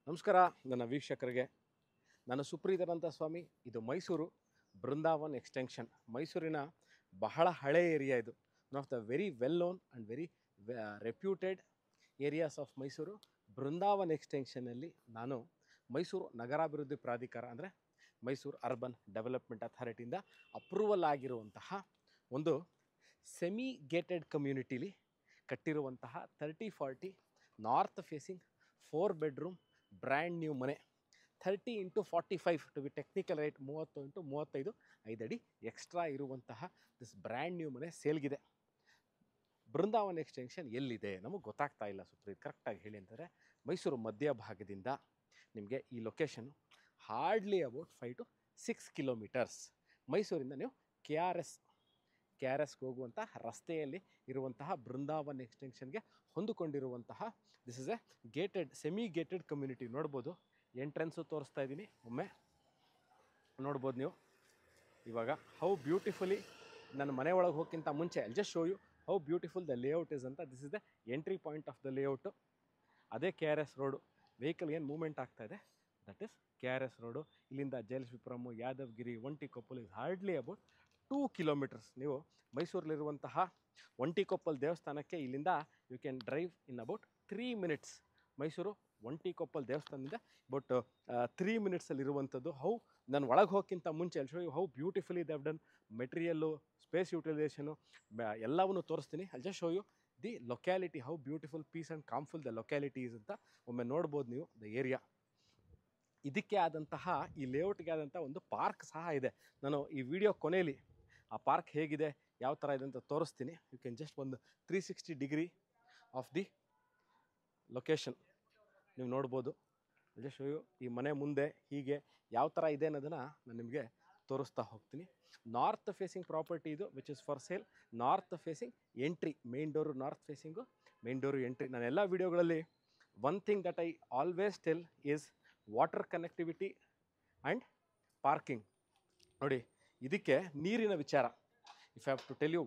ನಮಸ್ಕಾರ ನನ್ನ ವೀಕ್ಷಕರಿಗೆ. ನಾನು ಸುಪ್ರೀತನಂತ ಸ್ವಾಮಿ. ಇದು ಮೈಸೂರು ಬೃಂದಾವನ್ ಎಕ್ಸ್ಟೆನ್ಷನ್. ಮೈಸೂರಿನ ಬಹಳ ಹಳೆ ಏರಿಯಾ ಇದು. One of the very well known and very reputed areas of Mysuru. Brindavan ಎಕ್ಸ್ಟೆನ್ಷನಲ್ಲಿ ನಾನು ಮೈಸೂರು ನಗರಾಭಿವೃದ್ಧಿ ಪ್ರಾಧಿಕಾರ ಅಂದರೆ ಮೈಸೂರು ಅರ್ಬನ್ ಡೆವಲಪ್ಮೆಂಟ್ ಅಥಾರಿಟಿಯಿಂದ ಅಪ್ರೂವಲ್ ಆಗಿರುವಂತಹ ಒಂದು ಸೆಮಿ ಗೇಟೆಡ್ ಕಮ್ಯುನಿಟಿಲಿ ಕಟ್ಟಿರುವಂತಹ 30-40 north facing 4 bedroom brand new ಮನೆ. 30x45 to B technical right, 30x35 5 ಅಡಿ ಎಕ್ಸ್ಟ್ರಾ ಇರುವಂತಹ ದಿಸ್ ಬ್ರ್ಯಾಂಡ್ ನ್ಯೂ ಮನೆ ಸೇಲ್ಗಿದೆ. ಬೃಂದಾವನ್ ಎಕ್ಸ್ಟೆನ್ಷನ್ ಎಲ್ಲಿದೆ ನಮಗೆ ಗೊತ್ತಾಗ್ತಾ ಇಲ್ಲ ಸುಪ್ರೀತ್, ಕರೆಕ್ಟಾಗಿ ಹೇಳಿ ಅಂತಾರೆ. ಮೈಸೂರು ಮಧ್ಯಭಾಗದಿಂದ ನಿಮಗೆ ಈ location hardly about 5 to 6 kilometres. ಮೈಸೂರಿಂದ ನೀವು ಕೆ ಆರ್ ಎಸ್ಗೆ ಹೋಗುವಂಥ ರಸ್ತೆಯಲ್ಲಿ ಇರುವಂತಹ ಬೃಂದಾವನ್ ಎಕ್ಸ್ಟೆನ್ಷನ್ಗೆ ಹೊಂದಿಕೊಂಡಿರುವಂತಹ this is a gated semi gated community. ನೋಡ್ಬೋದು, ಎಂಟ್ರೆನ್ಸು ತೋರಿಸ್ತಾ ಇದ್ದೀನಿ, ಒಮ್ಮೆ ನೋಡ್ಬೋದು ನೀವು. ಇವಾಗ ಹೌ ಬ್ಯೂಟಿಫುಲಿ ನನ್ನ ಮನೆ ಒಳಗೆ ಹೋಗೋಕ್ಕಿಂತ ಮುಂಚೆ I just show you how beautiful the layout is ಅಂತ. This is the entry point of the layout. ಅದೇ K R S road. Vehicle ಏನು ಮೂವ್ಮೆಂಟ್ ಆಗ್ತಾಯಿದೆ that is K R S road. ಇಲ್ಲಿಂದ Jayalakshmipuram, Yadavagiri, Ontikoppal is hardly about 2 kilometres. ನೀವು ಮೈಸೂರಲ್ಲಿರುವಂತಹ ಒಂಟಿಕೊಪ್ಪಲ್ ದೇವಸ್ಥಾನಕ್ಕೆ ಇಲ್ಲಿಂದ you can drive in about 3 minutes. Mysore Ontikoppal ದೇವಸ್ಥಾನದಿಂದ ಅಬೌಟ್ 3 ಮಿನಿಟ್ಸಲ್ಲಿರುವಂಥದ್ದು. ಹೌ ನಾನು ಒಳಗೆ ಹೋಗೋಕ್ಕಿಂತ ಮುಂಚೆ ಅಲ್ಲಿ show you how beautifully they have done material, space utilisation ಎಲ್ಲವನ್ನೂ ತೋರಿಸ್ತೀನಿ. ಅಲ್ಲಿ just show you the locality, how beautiful, peace and calmful the localities ಅಂತ ಒಮ್ಮೆ ನೋಡ್ಬೋದು ನೀವು ದ ಏರಿಯಾ. ಇದಕ್ಕೆ ಆದಂತಹ ಈ ಲೇಔಟ್ಗೆ ಆದಂಥ ಒಂದು ಪಾರ್ಕ್ ಸಹ ಇದೆ. ನಾನು ಈ ವಿಡಿಯೋ ಕೊನೆಯಲ್ಲಿ ಆ ಪಾರ್ಕ್ ಹೇಗಿದೆ, ಯಾವ ಥರ ಇದೆ ಅಂತ ತೋರಿಸ್ತೀನಿ. ಯು ಕ್ಯಾನ್ ಜಸ್ಟ್ ಒಂದು 360 ಡಿಗ್ರಿ ಆಫ್ ದಿ ಲೊಕೇಶನ್ ನೀವು ನೋಡ್ಬೋದು. ಜಸ್ಟ್ ಈ ಮನೆ ಮುಂದೆ ಹೀಗೆ ಯಾವ ಥರ ಇದೆ ಅನ್ನೋದನ್ನು ನಾನು ನಿಮಗೆ ತೋರಿಸ್ತಾ ಹೋಗ್ತೀನಿ. ನಾರ್ತ್ ಫೇಸಿಂಗ್ ಪ್ರಾಪರ್ಟಿ ಇದು, which is for sale. North facing entry, main door north facing, main door entry. ನಾನು ಎಲ್ಲ ವೀಡಿಯೋಗಳಲ್ಲಿ one thing that I always tell is water connectivity and parking. ನೋಡಿ, ಇದಕ್ಕೆ ನೀರಿನ ವಿಚಾರ. If have to tell you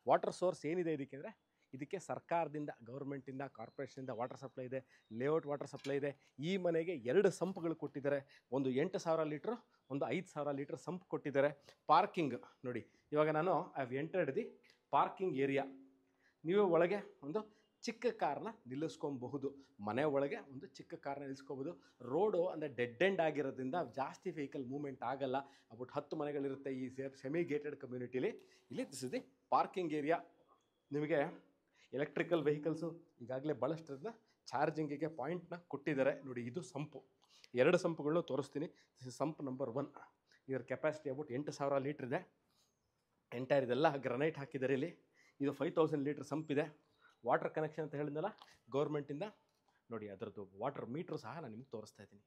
water source ಏನಿದೆ ಇದಕ್ಕೆ ಅಂದರೆ, ಇದಕ್ಕೆ ಸರ್ಕಾರದಿಂದ, ಗೌರ್ಮೆಂಟಿಂದ, ಕಾರ್ಪೊರೇಷನಿಂದ ವಾಟರ್ ಸಪ್ಲೈ ಇದೆ, ಲೇಔಟ್ ವಾಟರ್ ಸಪ್ಲೈ ಇದೆ. ಈ ಮನೆಗೆ 2 ಸಂಪ್ಗಳು ಕೊಟ್ಟಿದ್ದಾರೆ. ಒಂದು 8,000 ಲೀಟ್ರು, ಒಂದು 5,000 ಲೀಟ್ರ್ ಸಂಪ್ ಕೊಟ್ಟಿದ್ದಾರೆ. ಪಾರ್ಕಿಂಗ್ ನೋಡಿ, ಇವಾಗ ನಾನು I have entered the parking area. ನೀವು ಒಳಗೆ ಒಂದು ಚಿಕ್ಕ ಕಾರ್ನ ನಿಲ್ಲಿಸ್ಕೊಬಹುದು. ಮನೆ ಒಳಗೆ ಒಂದು ಚಿಕ್ಕ ಕಾರ್ನ ನಿಲ್ಲಿಸ್ಕೋಬೋದು. ರೋಡು ಅಂದರೆ ಡೆಡ್ ಎಂಡ್ ಆಗಿರೋದ್ರಿಂದ ಜಾಸ್ತಿ ವೆಹಿಕಲ್ ಮೂವ್ಮೆಂಟ್ ಆಗಲ್ಲ. ಅಬೌಟ್ 10 ಮನೆಗಳಿರುತ್ತೆ ಈ ಸೆಮಿ ಗೇಟೆಡ್ ಕಮ್ಯುನಿಟಿಲಿ. ಇಲ್ಲಿ this is the parking area. ನಿಮಗೆ ಎಲೆಕ್ಟ್ರಿಕಲ್ ವೆಹಿಕಲ್ಸು ಈಗಾಗಲೇ ಭಾಳಷ್ಟರಿಂದ ಚಾರ್ಜಿಂಗಿಗೆ ಪಾಯಿಂಟ್ನ ಕೊಟ್ಟಿದ್ದಾರೆ. ನೋಡಿ, ಇದು ಸಂಪು. 2 ಸಂಪುಗಳನ್ನೂ ತೋರಿಸ್ತೀನಿ. This is sump number 1. ಇದರ ಕೆಪಾಸಿಟಿ ಅಬೌಟ್ 8,000 ಲೀಟ್ರ್ ಇದೆ. ಎಂಟೈರ್ ಇದೆಲ್ಲ ಗ್ರನೈಟ್ ಹಾಕಿದ್ದಾರೆ ಇಲ್ಲಿ. ಇದು 5,000 ಲೀಟ್ರ್ ಸಂಪ್ ಇದೆ. ವಾಟರ್ ಕನೆಕ್ಷನ್ ಅಂತ ಹೇಳಿದ್ನಲ್ಲ ಗೌರ್ಮೆಂಟಿಂದ. ನೋಡಿ, ಅದರದ್ದು ವಾಟರ್ ಮೀಟ್ರು ಸಹ ನಾನು ನಿಮ್ಗೆ ತೋರಿಸ್ತಾ ಇದ್ದೀನಿ.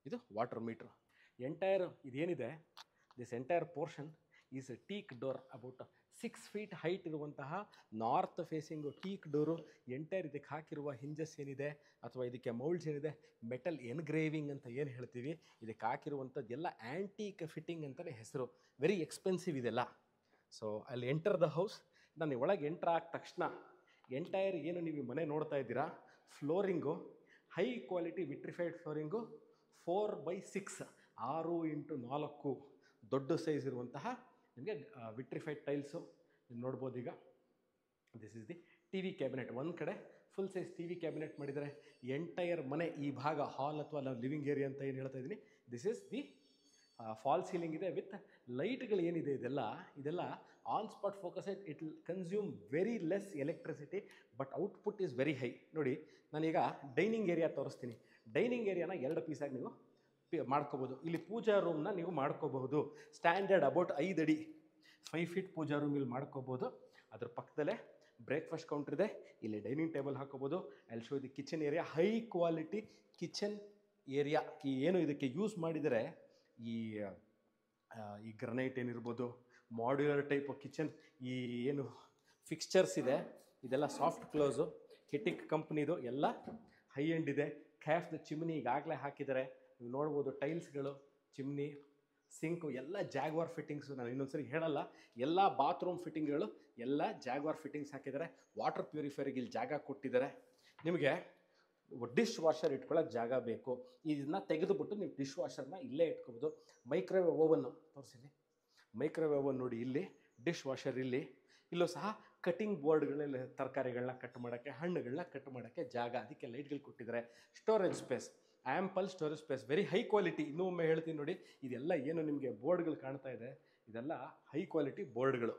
ಇದು ವಾಟರ್ ಮೀಟ್ರು. ಎಂಟೈರ್ ಇದೇನಿದೆ, this entire portion is teak door. About 6 feet height ಇರುವಂತಹ north facing teak door. Entire ಇದಕ್ಕೆ ಹಾಕಿರುವ ಹಿಂಜಸ್ ಏನಿದೆ ಅಥವಾ ಇದಕ್ಕೆ ಮೌಲ್ಡ್ಸ್ ಏನಿದೆ, ಮೆಟಲ್ ಎನ್ಗ್ರೇವಿಂಗ್ ಅಂತ ಏನು ಹೇಳ್ತೀವಿ, ಇದಕ್ಕೆ ಹಾಕಿರುವಂಥದ್ದು ಎಲ್ಲ ಆ್ಯಂಟೀಕ್ ಫಿಟ್ಟಿಂಗ್ ಅಂತಲೇ ಹೆಸರು. ವೆರಿ ಎಕ್ಸ್ಪೆನ್ಸಿವ್ ಇದೆಲ್ಲ. ಸೊ ಅಲ್ಲಿ ಎಂಟರ್ ದ ಹೌಸ್. ನಾನು ಒಳಗೆ ಎಂಟರ್ ಆದ ತಕ್ಷಣ ಎಂಟೈರ್ ಏನು ನೀವು ಮನೆ ನೋಡ್ತಾ ಇದ್ದೀರಾ, flooring high quality vitrified flooring, 4x6 6x4 ದೊಡ್ಡ ಸೈಜ್ ಇರುವಂತಹ ನಿಮಗೆ ವಿಟ್ರಿಫೈಡ್ ಟೈಲ್ಸು ನೀವು ನೋಡ್ಬೋದು. ಈಗ this is the T V cabinet. ಒಂದು ಕಡೆ full size T V cabinet ಮಾಡಿದ್ದಾರೆ. ಎಂಟೈರ್ ಮನೆ ಈ ಭಾಗ ಹಾಲ್ ಅಥವಾ ಲಿವಿಂಗ್ ಏರಿಯಾ ಅಂತ ಏನು ಹೇಳ್ತಾ ಇದ್ದೀನಿ, this is the fall ceiling ಇದೆ ವಿತ್ ಲೈಟ್ಗಳು ಏನಿದೆ ಇದೆಲ್ಲ on spot focus. It will consume very less electricity but output is very high. ನೋಡಿ, ನಾನೀಗ ಡೈನಿಂಗ್ ಏರಿಯಾ ತೋರಿಸ್ತೀನಿ. ಡೈನಿಂಗ್ ಏರಿಯಾನ 2 ಪೀಸಾಗಿ ನೀವು ಮಾಡ್ಕೋಬೋದು. ಇಲ್ಲಿ ಪೂಜಾ ರೂಮ್ನ ನೀವು ಮಾಡ್ಕೋಬಹುದು. ಸ್ಟ್ಯಾಂಡರ್ಡ್ ಅಬೌಟ್ 5 ಅಡಿ 5 ಫೀಟ್ ಪೂಜಾ ರೂಮ್ ಇಲ್ಲಿ ಮಾಡ್ಕೋಬೋದು. ಅದ್ರ ಪಕ್ಕದಲ್ಲೇ ಬ್ರೇಕ್ಫಾಸ್ಟ್ ಕೌಂಟ್ರ್ ಇದೆ. ಇಲ್ಲಿ ಡೈನಿಂಗ್ ಟೇಬಲ್ ಹಾಕೋಬೋದು. ಅಲ್ಲಿ show the kitchen area, high quality kitchen area. ಏನು ಇದಕ್ಕೆ ಯೂಸ್ ಮಾಡಿದರೆ ಈ ಗ್ರನೈಟ್ ಏನಿರ್ಬೋದು, ಮಾಡ್ಯುಲರ್ ಟೈಪ್ ಕಿಚನ್, ಈ ಏನು ಫಿಕ್ಸ್ಚರ್ಸ್ ಇದೆ ಇದೆಲ್ಲ ಸಾಫ್ಟ್ ಕ್ಲೋಸು, ಹಿಟಿಕ್ ಕಂಪ್ನಿದು, ಎಲ್ಲ ಹೈ ಎಂಡ್ ಇದೆ. ಕ್ಯಾಫ್ದು ಚಿಮ್ನಿ ಈಗಾಗಲೇ ಹಾಕಿದ್ದಾರೆ, ನೀವು ನೋಡ್ಬೋದು. ಟೈಲ್ಸ್ಗಳು, ಚಿಮ್ನಿ, ಸಿಂಕು ಎಲ್ಲ ಜಾಗ್ವಾರ್ ಫಿಟ್ಟಿಂಗ್ಸು. ನಾನು ಇನ್ನೊಂದ್ಸರಿ ಹೇಳಲ್ಲ, ಎಲ್ಲ ಬಾತ್ರೂಮ್ ಫಿಟ್ಟಿಂಗ್ಗಳು ಎಲ್ಲ ಜಾಗ್ವಾರ್ ಫಿಟ್ಟಿಂಗ್ಸ್ ಹಾಕಿದ್ದಾರೆ. ವಾಟರ್ ಪ್ಯೂರಿಫೈರಿಗೆ ಇಲ್ಲಿ ಜಾಗ ಕೊಟ್ಟಿದ್ದಾರೆ. ನಿಮಗೆ ಡಿಶ್ ವಾಷರ್ ಇಟ್ಕೊಳ್ಳೋಕೆ ಜಾಗ ಬೇಕು. ಇದನ್ನ ತೆಗೆದುಬಿಟ್ಟು ನೀವು ಡಿಶ್ ವಾಷರ್ನ ಇಲ್ಲೇ ಇಟ್ಕೋಬೋದು. ಮೈಕ್ರೋವೇವ್ ಓವನ್ನು ತೋರಿಸಿದೆ, ಮೈಕ್ರೋವೇವ್ ಓವನ್ ನೋಡಿ ಇಲ್ಲಿ, ಡಿಶ್ ವಾಷರ್ ಇಲ್ಲಿ, ಇಲ್ಲೂ ಸಹ ಕಟಿಂಗ್ ಬೋರ್ಡ್ಗಳಲ್ಲಿ ತರಕಾರಿಗಳನ್ನ ಕಟ್ ಮಾಡೋಕ್ಕೆ, ಹಣ್ಣುಗಳನ್ನ ಕಟ್ ಮಾಡೋಕ್ಕೆ ಜಾಗ, ಅದಕ್ಕೆ ಲೈಟ್ಗಳು ಕೊಟ್ಟಿದ್ದಾರೆ. Storage space, ample storage space, very high quality. ಇನ್ನೂ ಒಮ್ಮೆ ಹೇಳ್ತೀನಿ ನೋಡಿ, ಇದೆಲ್ಲ ಏನು ನಿಮಗೆ ಬೋರ್ಡ್ಗಳು ಕಾಣ್ತಾ ಇದೆ, ಇದೆಲ್ಲ ಹೈ ಕ್ವಾಲಿಟಿ ಬೋರ್ಡ್ಗಳು.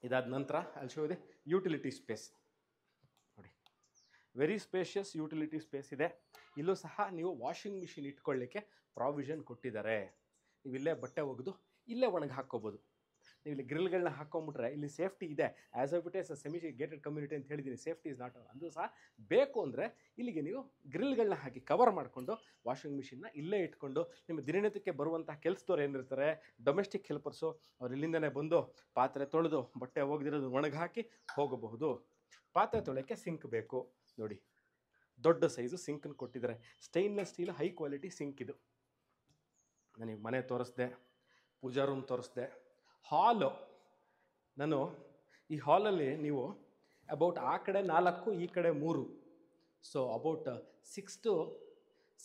ಇದಾದ ನಂತರ ಅಲ್ಲಿ ಶೋ ಇದೆ ಯುಟಿಲಿಟಿ ಸ್ಪೇಸ್ ನೋಡಿ, ವೆರಿ ಸ್ಪೇಷಿಯಸ್ ಯುಟಿಲಿಟಿ ಸ್ಪೇಸ್ ಇದೆ. ಇಲ್ಲೂ ಸಹ ನೀವು ವಾಷಿಂಗ್ ಮಿಷಿನ್ ಇಟ್ಕೊಳ್ಳಿಕ್ಕೆ ಪ್ರಾವಿಷನ್ ಕೊಟ್ಟಿದ್ದಾರೆ. ನೀವು ಇಲ್ಲೇ ಬಟ್ಟೆ ಒಗೆದು ಇಲ್ಲೇ ಒಣಗಿ ಹಾಕ್ಕೋಬೋದು. ನೀವು ಇಲ್ಲಿ ಗ್ರಿಲ್ಗಳನ್ನ ಹಾಕ್ಕೊಂಬಿಟ್ರೆ ಇಲ್ಲಿ ಸೇಫ್ಟಿ ಇದೆ. As of it is semi gated community ಅಂತ ಹೇಳಿದ್ದೀನಿ, ಸೇಫ್ಟಿ ಇಸ್ ನಾಟ್ ಅಂದರೂ ಸಹ ಬೇಕು ಅಂದರೆ ಇಲ್ಲಿಗೆ ನೀವು ಗ್ರಿಲ್ಗಳನ್ನ ಹಾಕಿ ಕವರ್ ಮಾಡಿಕೊಂಡು ವಾಷಿಂಗ್ ಮಿಷಿನ್ನ ಇಲ್ಲೇ ಇಟ್ಕೊಂಡು ನಿಮ್ಮ ದಿನನಿತ್ಯಕ್ಕೆ ಬರುವಂಥ ಕೆಲಸದವ್ರು ಏನಿರ್ತಾರೆ, ಡೊಮೆಸ್ಟಿಕ್ ಹೆಲ್ಪರ್ಸು, ಅವ್ರು ಇಲ್ಲಿಂದನೇ ಬಂದು ಪಾತ್ರೆ ತೊಳೆದು ಬಟ್ಟೆ ಒಗೆದಿರೋದು ಒಣಗಿ ಹಾಕಿ ಹೋಗಬಹುದು. ಪಾತ್ರೆ ತೊಳೆಯೋಕ್ಕೆ ಸಿಂಕ್ ಬೇಕು ನೋಡಿ, ದೊಡ್ಡ ಸೈಜು ಸಿಂಕನ್ನು ಕೊಟ್ಟಿದ್ದಾರೆ. Stainless steel high quality sink ಇದು. ನನಗೆ ಮನೆ ತೋರಿಸ್ದೆ, ಪೂಜಾ ರೂಮ್ ತೋರಿಸ್ದೆ, ಹಾಲು. ನಾನು ಈ ಹಾಲಲ್ಲಿ ನೀವು ಅಬೌಟ್ ಆ ಕಡೆ 4 ಈ ಕಡೆ 3, ಸೊ ಅಬೌಟ್ 6 to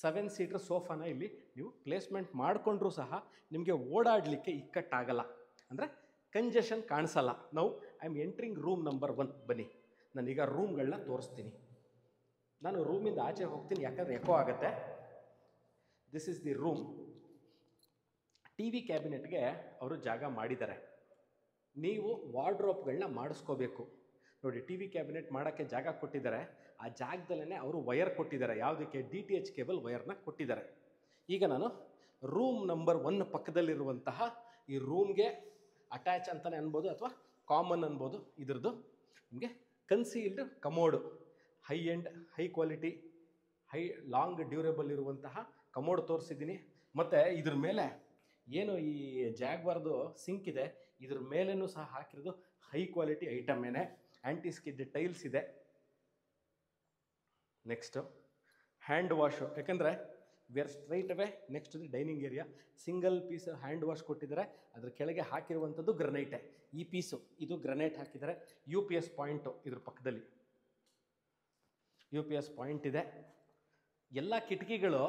7 ಸೀಟರ್ ಸೋಫಾನ ಇಲ್ಲಿ ನೀವು ಪ್ಲೇಸ್ಮೆಂಟ್ ಮಾಡಿಕೊಂಡ್ರೂ ಸಹ ನಿಮಗೆ ಓಡಾಡಲಿಕ್ಕೆ ಇಕ್ಕಟ್ಟಾಗಲ್ಲ, ಅಂದರೆ ಕಂಜೆಷನ್ ಕಾಣಿಸಲ್ಲ. ನಾವು I am entering room number 1. ಬನ್ನಿ, ನಾನೀಗ ರೂಮ್ಗಳನ್ನ ತೋರಿಸ್ತೀನಿ. ನಾನು ರೂಮಿಂದ ಆಚೆ ಹೋಗ್ತೀನಿ ಯಾಕಂದರೆ ಎಕೋ ಆಗುತ್ತೆ. This is the room. T V ಕ್ಯಾಬಿನೆಟ್ಗೆ ಅವರು ಜಾಗ ಮಾಡಿದ್ದಾರೆ. ನೀವು ವಾರ್ಡ್ರೋಬ್ಗಳನ್ನ ಮಾಡಿಸ್ಕೋಬೇಕು ನೋಡಿ. ಟಿ ವಿ ಕ್ಯಾಬಿನೆಟ್ ಮಾಡೋಕ್ಕೆ ಜಾಗ ಕೊಟ್ಟಿದ್ದಾರೆ. ಆ ಜಾಗದಲ್ಲೇ ಅವರು ವಯರ್ ಕೊಟ್ಟಿದ್ದಾರೆ. ಯಾವುದಕ್ಕೆ? DTH ಕೇಬಲ್ ವಯರ್ನ ಕೊಟ್ಟಿದ್ದಾರೆ. ಈಗ ನಾನು ರೂಮ್ ನಂಬರ್ 1 ಪಕ್ಕದಲ್ಲಿರುವಂತಹ ಈ ರೂಮ್ಗೆ ಅಟ್ಯಾಚ್ ಅಂತಲೇ ಅನ್ಬೋದು ಅಥವಾ ಕಾಮನ್ ಅನ್ಬೋದು. ಇದ್ರದ್ದು ನಿಮಗೆ concealed commode, high end, high quality, high long durable ಇರುವಂತಹ ಕಮೋಡ್ ತೋರಿಸಿದ್ದೀನಿ. ಮತ್ತು ಇದ್ರ ಮೇಲೆ ಏನು ಈ ಜಾಗ್ವಾರ್ದು ಸಿಂಕ್ ಇದೆ, ಇದ್ರ ಮೇಲೇನೂ ಸಹ ಹಾಕಿರೋದು ಹೈ ಕ್ವಾಲಿಟಿ ಐಟಮೇನೆ. ಆ್ಯಂಟಿ ಸ್ಕಿಡ್ ಟೈಲ್ಸ್ ಇದೆ. ನೆಕ್ಸ್ಟು ಹ್ಯಾಂಡ್ ವಾಶು, ಯಾಕಂದರೆ we are straight away next the dining area. Single piece hand wash ಕೊಟ್ಟಿದ್ದಾರೆ. ಅದ್ರ ಕೆಳಗೆ ಹಾಕಿರುವಂಥದ್ದು ಗ್ರನೈಟೆ. ಈ ಪೀಸು ಇದು ಗ್ರನೈಟ್ ಹಾಕಿದ್ದಾರೆ. UPS ಪಾಯಿಂಟು ಇದ್ರ ಪಕ್ಕದಲ್ಲಿ UPS ಪಾಯಿಂಟ್ ಇದೆ. ಎಲ್ಲ ಕಿಟಕಿಗಳು,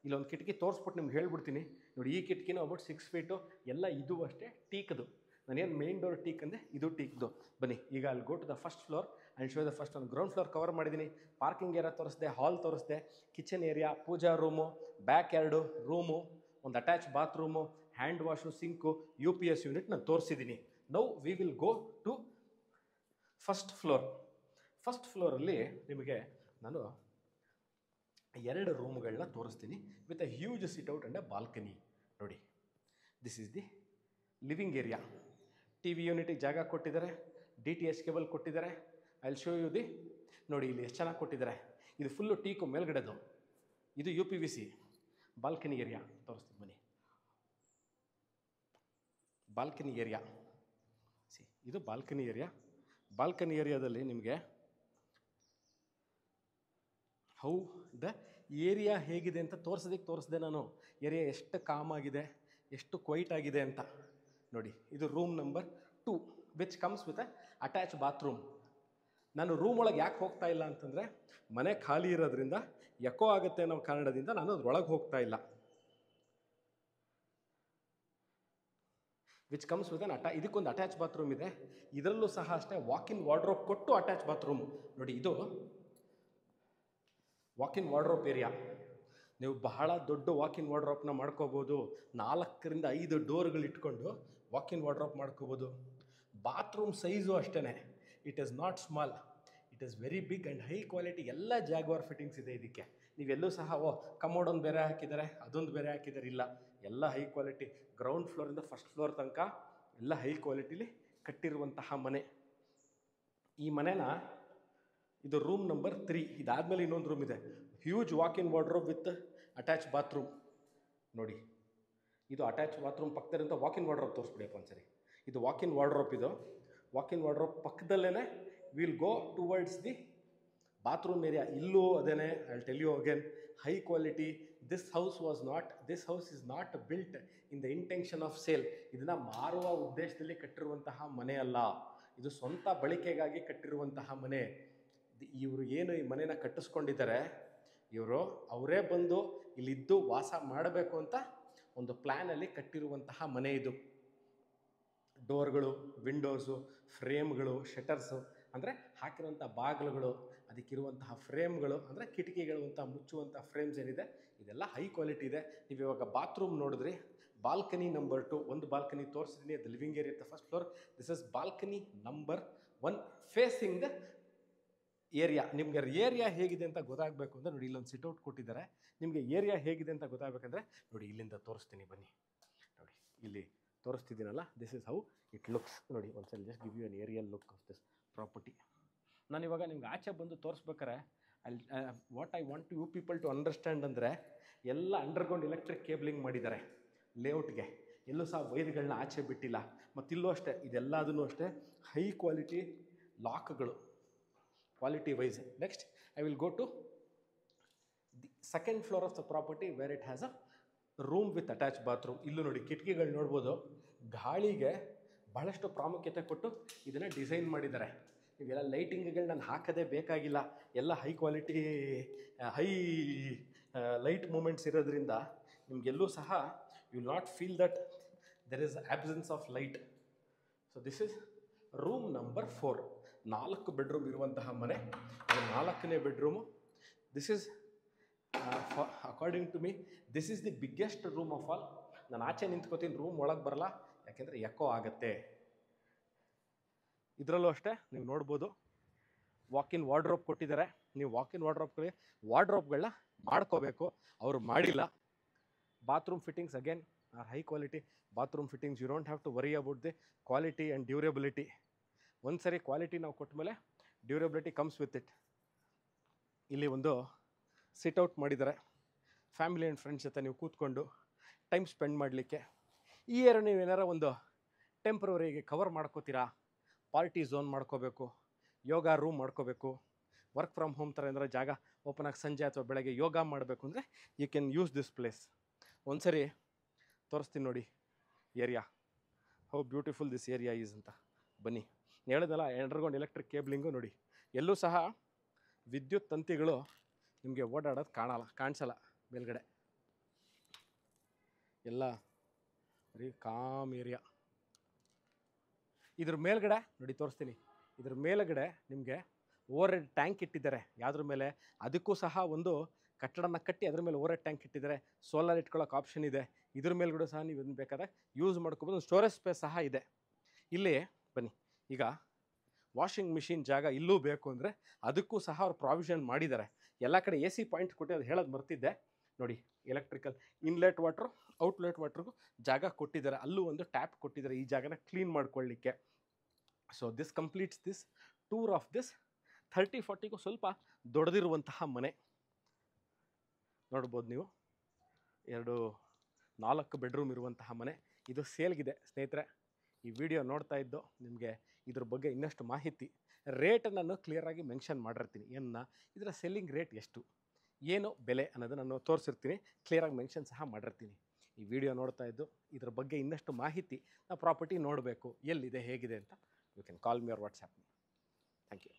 ಇಲ್ಲೊಂದು ಕಿಟಕಿ ತೋರಿಸ್ಬಿಟ್ಟು ನಿಮ್ಗೆ ಹೇಳ್ಬಿಡ್ತೀನಿ ನೋಡಿ. ಈ ಕಿಟಕಿನೂ ಅಬೌಟ್ 6 ಫೀಟು. ಎಲ್ಲ ಇದು ಅಷ್ಟೇ ಟೀಕ್ದು. ನಾನೇನು ಮೇನ್ ಡೋರ್ ಟೀಕ್ ಅಂದೆ, ಇದು ಟೀಕ್ದು. ಬನ್ನಿ, ಈಗ ಅಲ್ಲಿ go to the first floor and show the first ಒಂದು ಗ್ರೌಂಡ್ ಫ್ಲೋರ್ ಕವರ್ ಮಾಡಿದ್ದೀನಿ. ಪಾರ್ಕಿಂಗ್ ಏರಿಯಾ ತೋರಿಸ್ದೆ, ಹಾಲ್ ತೋರಿಸ್ದೆ, kitchen area, pooja room, back yard room, ಒಂದು attach bathroom, hand wash, sink, UPS unit ನಾನು ತೋರಿಸಿದ್ದೀನಿ. Now we will go to first floor. First ಫ್ಲೋರಲ್ಲಿ ನಿಮಗೆ ನಾನು 2 ರೂಮ್ಗಳನ್ನ ತೋರಿಸ್ತೀನಿ with a huge sitout and a balcony ನೋಡಿ. This is the living area. TV ಯೂನಿಟಿಗೆ ಜಾಗ ಕೊಟ್ಟಿದ್ದಾರೆ. DTH ಕೇಬಲ್ ಕೊಟ್ಟಿದ್ದಾರೆ. I will show you the ನೋಡಿ, ಇಲ್ಲಿ ಎಷ್ಟು ಚೆನ್ನಾಗಿ ಕೊಟ್ಟಿದ್ದಾರೆ. ಇದು ಫುಲ್ಲು ಟೀಕು ಮೇಲ್ಗಡೆದು, ಇದು UPVC. ಬಾಲ್ಕನಿ ಏರಿಯಾ ತೋರಿಸ್ತೀನಿ ಬನ್ನಿ. ಬಾಲ್ಕನಿ ಏರಿಯಾ ಇದು ಬಾಲ್ಕನಿ ಏರಿಯಾ. ಬಾಲ್ಕನಿ ಏರಿಯಾದಲ್ಲಿ ನಿಮಗೆ ಹೌ ದ ಏರಿಯಾ ಹೇಗಿದೆ ಅಂತ ತೋರಿಸ್ದೆ ನಾನು. ಏರಿಯಾ ಎಷ್ಟು ಕಾಮ್ ಆಗಿದೆ, ಎಷ್ಟು ಕ್ವೈಟ್ ಆಗಿದೆ ಅಂತ ನೋಡಿ. ಇದು room number 2 which comes with a attach bathroom. ನಾನು ರೂಮ್ ಒಳಗೆ ಯಾಕೆ ಹೋಗ್ತಾ ಇಲ್ಲ ಅಂತಂದರೆ, ಮನೆ ಖಾಲಿ ಇರೋದ್ರಿಂದ ಎಕೋ ಆಗುತ್ತೆ ಅನ್ನೋ ಕಾರಣದಿಂದ ನಾನು ಅದ್ರೊಳಗೆ ಹೋಗ್ತಾ ಇಲ್ಲ. ವಿಚ್ ಕಮ್ಸ್ ವಿತ್ ಅನ್ ಇದಕ್ಕೊಂದು ಅಟ್ಯಾಚ್ ಬಾತ್ರೂಮ್ ಇದೆ. ಇದರಲ್ಲೂ ಸಹ ಅಷ್ಟೇ ವಾಕ್-ಇನ್ ವಾರ್ಡ್ರೋಬ್ ಕೊಟ್ಟು ಅಟ್ಯಾಚ್ ಬಾತ್ರೂಮ್ ನೋಡಿ. ಇದು ವಾಕ್-ಇನ್ ವಾರ್ಡ್ರೋಬ್ ಏರಿಯಾ. ನೀವು ಬಹಳ ದೊಡ್ಡ ವಾಕ್-ಇನ್ ವಾರ್ಡ್ರೋಬ್ನ ಮಾಡ್ಕೋಬೋದು. 4 ರಿಂದ 5 ಡೋರ್ಗಳು ಇಟ್ಕೊಂಡು ವಾಕ್-ಇನ್ ವಾರ್ಡ್ರೋಬ್ ಮಾಡ್ಕೋಬೋದು. ಬಾತ್ರೂಮ್ ಸೈಜು ಅಷ್ಟೇ, it is not small, it is very big and high quality. ಎಲ್ಲ ಜಾಗ್ವಾರ್ ಫಿಟ್ಟಿಂಗ್ಸ್ ಇದೆ ಇದಕ್ಕೆ. ನೀವೆಲ್ಲೂ ಸಹ ಕಮೋಡೊಂದು ಬೇರೆ ಹಾಕಿದ್ದಾರೆ, ಅದೊಂದು ಬೇರೆ ಹಾಕಿದ್ದಾರೆ, ಇಲ್ಲ, ಎಲ್ಲ ಹೈ ಕ್ವಾಲಿಟಿ. ಗ್ರೌಂಡ್ ಫ್ಲೋರಿಂದ ಫಸ್ಟ್ ಫ್ಲೋರ್ ತನಕ ಎಲ್ಲ ಹೈ ಕ್ವಾಲಿಟಿಲಿ ಕಟ್ಟಿರುವಂತಹ ಮನೆ. ಈ ಮನೆನ, ಇದು ರೂಮ್ ನಂಬರ್ 3. ಇದಾದಮೇಲೆ ಇನ್ನೊಂದು ರೂಮ್ ಇದೆ, huge walk in wardrobe with attach bathroom ನೋಡಿ. ಇದು ಅಟ್ಯಾಚ್ ಬಾತ್ರೂಮ್ ಪಕ್ಕದಲ್ಲಿಂದ ವಾಕ್-ಇನ್ ವಾರ್ಡ್ರೋಬ್ ತೋರಿಸ್ಬಿಡಿಯಪ್ಪ ಒಂದ್ಸರಿ. ಇದು ವಾಕ್-ಇನ್ ವಾರ್ಡ್ರೋಬ್. ಇದು ವಾಕ್-ಇನ್ ವಾರ್ಡ್ರೋಬ್ ಪಕ್ಕದಲ್ಲೇ will go towards the bathroom area. ಇಲ್ಲೂ ಅದೇನೆ, I will tell you again, high quality. This house is not built in the intention of sale. ಇದನ್ನು ಮಾರುವ ಉದ್ದೇಶದಲ್ಲಿ ಕಟ್ಟಿರುವಂತಹ ಮನೆ ಅಲ್ಲ, ಇದು ಸ್ವಂತ ಬಳಕೆಗಾಗಿ ಕಟ್ಟಿರುವಂತಹ ಮನೆ. ಇವರು ಏನು ಈ ಮನೇನ ಕಟ್ಟಿಸ್ಕೊಂಡಿದ್ದಾರೆ, ಇವರು ಅವರೇ ಬಂದು ಇಲ್ಲಿದ್ದು ವಾಸ ಮಾಡಬೇಕು ಅಂತ ಒಂದು ಪ್ಲ್ಯಾನಲ್ಲಿ ಕಟ್ಟಿರುವಂತಹ ಮನೆ ಇದು. ಡೋರ್ಗಳು, ವಿಂಡೋಸು, ಫ್ರೇಮ್ಗಳು, ಶಟರ್ಸು ಅಂದರೆ ಹಾಕಿರುವಂಥ ಬಾಗಿಲುಗಳು, ಅದಕ್ಕಿರುವಂತಹ ಫ್ರೇಮ್ಗಳು ಅಂದರೆ ಕಿಟಕಿಗಳು ಅಂತ ಮುಚ್ಚುವಂಥ ಫ್ರೇಮ್ಸ್ ಏನಿದೆ ಇದೆಲ್ಲ ಹೈ ಕ್ವಾಲಿಟಿ ಇದೆ. ನೀವು ಇವಾಗ ಬಾತ್ರೂಮ್ ನೋಡಿದ್ರಿ, ಬಾಲ್ಕನಿ ನಂಬರ್ 2, ಒಂದು ಬಾಲ್ಕನಿ ತೋರಿಸಿದ್ದೀನಿ, ಅದು living area the first floor. This is balcony number 1 facing the area. ನಿಮಗೆ ಏರಿಯಾ ಹೇಗಿದೆ ಅಂತ ಗೊತ್ತಾಗಬೇಕು ಅಂದರೆ ನೋಡಿ, ಇಲ್ಲೊಂದು ಸಿಟ್ಔಟ್ ಕೊಟ್ಟಿದ್ದಾರೆ. ನಿಮಗೆ ಏರಿಯಾ ಹೇಗಿದೆ ಅಂತ ಗೊತ್ತಾಗಬೇಕಂದ್ರೆ ನೋಡಿ, ಇಲ್ಲಿಂದ ತೋರಿಸ್ತೀನಿ ಬನ್ನಿ. ನೋಡಿ ಇಲ್ಲಿ ತೋರಿಸ್ತಿದ್ದೀನಲ್ಲ, this is how it looks. ನೋಡಿ ಒಂದ್ಸಲ just give you an aerial look of this property. ನಾನು ಇವಾಗ ನಿಮ್ಗೆ ಆಚೆ ಬಂದು ತೋರಿಸ್ಬೇಕಾರೆ what I want you people to understand ಅಂದರೆ, ಎಲ್ಲ ಅಂಡರ್ಗ್ರೌಂಡ್ ಎಲೆಕ್ಟ್ರಿಕ್ ಕೇಬಲಿಂಗ್ ಮಾಡಿದ್ದಾರೆ ಲೇಔಟ್ಗೆ. ಎಲ್ಲೂ ಸಹ ವೈರ್ಗಳನ್ನ ಆಚೆ ಬಿಟ್ಟಿಲ್ಲ. ಮತ್ತಿಲ್ಲೂ ಅಷ್ಟೇ, ಇದೆಲ್ಲದೂ ಅಷ್ಟೇ ಹೈ ಕ್ವಾಲಿಟಿ ಲಾಕ್ಗಳು, quality wise. Next I will go to the second floor of the property where it has a room with attach bathroom. ಇಲ್ಲೂ ನೋಡಿ ಕಿಟಕಿಗಳು ನೋಡ್ಬೋದು. ಗಾಳಿಗೆ ಬಹಳಷ್ಟು ಪ್ರಾಮುಖ್ಯತೆ ಕೊಟ್ಟು ಇದನ್ನು ಡಿಸೈನ್ ಮಾಡಿದ್ದಾರೆ. ಇವೆಲ್ಲ ಲೈಟಿಂಗ್ಗಳು ನಾನು ಹಾಕೋದೇ ಬೇಕಾಗಿಲ್ಲ, ಎಲ್ಲ high quality high light moments ಇರೋದ್ರಿಂದ ನಿಮಗೆಲ್ಲೂ ಸಹ you will not feel that there is absence of light. So this is room number 4. 4 bedroom ಇರುವಂತಹ ಮನೆ. 4ನೇ bedroom. This is according to me this is the biggest room of all. ನಾನು ಆಚೆ ನಿಂತ್ಕೋತೀನಿ, room ಒಳಗೆ ಬರಲ್ಲ, ಯಾಕೆಂದರೆ ಎಕೋ ಆಗುತ್ತೆ. ಇದರಲ್ಲೂ ಅಷ್ಟೇ ನೀವು ನೋಡ್ಬೋದು, ವಾಕಿನ್ ವಾರ್ಡ್ರೋಬ್ ಕೊಟ್ಟಿದ್ದಾರೆ. ನೀವು ವಾಕಿನ್ ವಾರ್ಡ್ರೋಬ್ಗಳನ್ನ ಮಾಡ್ಕೋಬೇಕು, ಅವರು ಮಾಡಿಲ್ಲ. Bathroom fittings again are high quality bathroom fittings. You don't have to worry about the quality and durability. ಒಂದು ಸರಿ ಕ್ವಾಲಿಟಿ ನಾವು ಕೊಟ್ಟ ಮೇಲೆ ಡ್ಯೂರೇಬಿಲಿಟಿ ಕಮ್ಸ್ ವಿತ್ ಇಟ್. ಇಲ್ಲಿ ಒಂದು ಸಿಟ್ಔಟ್ ಮಾಡಿದ್ದಾರೆ, ಫ್ಯಾಮಿಲಿ ಆ್ಯಂಡ್ ಫ್ರೆಂಡ್ಸ್ ಜೊತೆ ನೀವು ಕೂತ್ಕೊಂಡು ಟೈಮ್ ಸ್ಪೆಂಡ್ ಮಾಡಲಿಕ್ಕೆ. ಈ ಏರಿಯಾ ನೀವು ಏನಾರ ಒಂದು ಟೆಂಪ್ರವರಿಗೆ ಕವರ್ ಮಾಡ್ಕೋತೀರಾ, ಪಾರ್ಟಿ ಝೋನ್ ಮಾಡ್ಕೋಬೇಕು, ಯೋಗ ರೂಮ್ ಮಾಡ್ಕೋಬೇಕು, ವರ್ಕ್ ಫ್ರಮ್ ಹೋಮ್ ಥರ ಏನಾರ ಜಾಗ ಓಪನ್ ಆಗಿ ಸಂಜೆ ಅಥವಾ ಬೆಳಗ್ಗೆ ಯೋಗ ಮಾಡಬೇಕು ಅಂದರೆ you can use this place. ಒಂದು ಸರಿ ತೋರಿಸ್ತೀನಿ ನೋಡಿ area, how beautiful this area is ಅಂತ. ಬನ್ನಿ. ಹೇಳಿದ್ನಲ್ಲ ಅಂಡರ್ಗ್ರೌಂಡ್ ಎಲೆಕ್ಟ್ರಿಕ್ ಕೇಬ್ಲಿಂಗು ನೋಡಿ, ಎಲ್ಲೂ ಸಹ ವಿದ್ಯುತ್ ತಂತಿಗಳು ನಿಮಗೆ ಓಡಾಡೋದು ಕಾಣಿಸಲ್ಲ ಮೇಲ್ಗಡೆ. ಎಲ್ಲ ಬರೀ ಕಾಮ್ ಏರಿಯಾ. ಇದ್ರ ಮೇಲ್ಗಡೆ ನೋಡಿ ತೋರಿಸ್ತೀನಿ, ಇದ್ರ ಮೇಲ್ಗಡೆ ನಿಮಗೆ ಓವರ್ ಹೆಡ್ ಟ್ಯಾಂಕ್ ಇಟ್ಟಿದ್ದಾರೆ. ಯಾವುದ್ರ ಮೇಲೆ? ಅದಕ್ಕೂ ಸಹ ಒಂದು ಕಟ್ಟಡನ ಕಟ್ಟಿ ಅದ್ರ ಮೇಲೆ ಓವರ್ ಹೆಡ್ ಟ್ಯಾಂಕ್ ಇಟ್ಟಿದ್ದಾರೆ. ಸೋಲಾರ್ ಇಟ್ಕೊಳ್ಳೋಕೆ ಆಪ್ಷನ್ ಇದೆ. ಇದ್ರ ಮೇಲ್ಗಡೆ ಸಹ ನೀವು ಇದನ್ನು ಬೇಕಾದ್ರೆ ಯೂಸ್ ಮಾಡ್ಕೋಬೋದು. ಸ್ಟೋರೇಜ್ ಸ್ಪೇಸ್ ಸಹ ಇದೆ. ಇಲ್ಲಿ ಬನ್ನಿ, ಈಗ ವಾಷಿಂಗ್ ಮಿಷಿನ್ ಜಾಗ ಇಲ್ಲೂ ಬೇಕು ಅಂದರೆ ಅದಕ್ಕೂ ಸಹ ಅವ್ರು ಪ್ರಾವಿಷನ್ ಮಾಡಿದ್ದಾರೆ. ಎಲ್ಲ ಕಡೆ AC ಪಾಯಿಂಟ್ ಕೊಟ್ಟು ಅದು ಹೇಳೋದು ಮರ್ತಿದ್ದೆ ನೋಡಿ. ಎಲೆಕ್ಟ್ರಿಕಲ್ ಇನ್ಲೆಟ್ ವಾಟ್ರು, ಔಟ್ಲೆಟ್ ವಾಟ್ರಿಗೂ ಜಾಗ ಕೊಟ್ಟಿದ್ದಾರೆ. ಅಲ್ಲೂ ಒಂದು ಟ್ಯಾಪ್ ಕೊಟ್ಟಿದ್ದಾರೆ ಈ ಜಾಗನ ಕ್ಲೀನ್ ಮಾಡ್ಕೊಳ್ಳಿಕ್ಕೆ. So this completes this tour of this 30-40ಗೂ ಸ್ವಲ್ಪ ದೊಡ್ಡದಿರುವಂತಹ ಮನೆ. ನೋಡ್ಬೋದು ನೀವು, 4 ಬೆಡ್ರೂಮ್ ಇರುವಂತಹ ಮನೆ. ಇದು ಸೇಲ್ಗಿದೆ ಸ್ನೇಹಿತರೆ. ಈ ವಿಡಿಯೋ ನೋಡ್ತಾ ಇದ್ದು ನಿಮಗೆ ಇದ್ರ ಬಗ್ಗೆ ಇನ್ನಷ್ಟು ಮಾಹಿತಿ, ರೇಟನ್ನು ನಾನು ಕ್ಲಿಯರಾಗಿ ಮೆನ್ಷನ್ ಮಾಡಿರ್ತೀನಿ. ಇದರ ಸೆಲ್ಲಿಂಗ್ ರೇಟ್ ಎಷ್ಟು, ಏನು ಬೆಲೆ ಅನ್ನೋದು ನಾನು ತೋರಿಸಿರ್ತೀನಿ, ಕ್ಲಿಯರಾಗಿ ಮೆನ್ಷನ್ ಸಹ ಮಾಡಿರ್ತೀನಿ. ಈ ವಿಡಿಯೋ ನೋಡ್ತಾ ಇದ್ದು ಇದ್ರ ಬಗ್ಗೆ ಇನ್ನಷ್ಟು ಮಾಹಿತಿ, ನಾವು ಪ್ರಾಪರ್ಟಿ ನೋಡಬೇಕು ಎಲ್ಲಿದೆ ಹೇಗಿದೆ ಅಂತ, you can call me or WhatsApp me. Thank you.